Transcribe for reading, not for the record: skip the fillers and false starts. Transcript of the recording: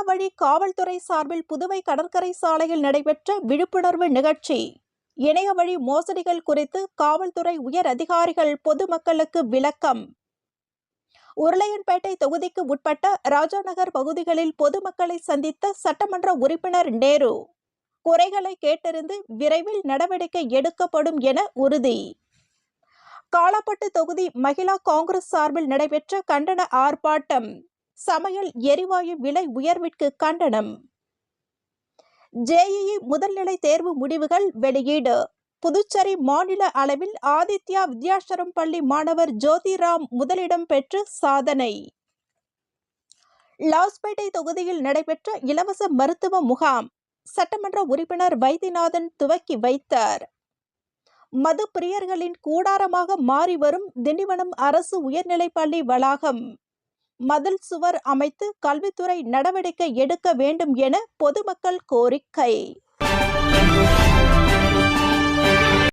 இணையவழி காவல்துறை சார்பில் புதுவை கடற்கரை சாலையில் நடைபெற்ற விழிப்புணர்வு நிகழ்ச்சி. இணையவழி மோசடிகள் குறித்து காவல்துறை உயர் அதிகாரிகள் பொதுமக்களுக்கு விளக்கம். உருளையன்பேட்டை தொகுதிக்கு உட்பட்ட ராஜாநகர் பகுதிகளில் பொதுமக்களை சந்தித்த சட்டமன்ற உறுப்பினர் நேரு, குறைகளை கேட்டறிந்து விரைவில் நடவடிக்கை எடுக்கப்படும் என உறுதி. காலாப்பட்டு தொகுதி மகிழா காங்கிரஸ் சார்பில் நடைபெற்ற கண்டன ஆர்ப்பாட்டம். சமையல் எரிவாயு விலை உயர்விற்கு கண்டனம். ஜேஇஇ முதல்நிலை தேர்வு முடிவுகள் வெளியீடு. புதுச்சேரி மாநில அளவில் ஆதித்யா வித்யாசரம் பள்ளி மாணவர் ஜோதிராம் முதலிடம் பெற்று சாதனை. லாஸ்பேட்டை தொகுதியில் நடைபெற்ற இலவச மருத்துவ முகாம் சட்டமன்ற உறுப்பினர் வைத்தியநாதன் துவக்கி வைத்தார். மது பிரியர்களின் கூடாரமாக மாறி வரும் திண்டிவனம் அரசு உயர்நிலைப்பள்ளி வளாகம். மதில் சுவர் அமைத்து கல்வித்துறை நடவடிக்கை எடுக்க வேண்டும் என பொதுமக்கள் கோரிக்கை.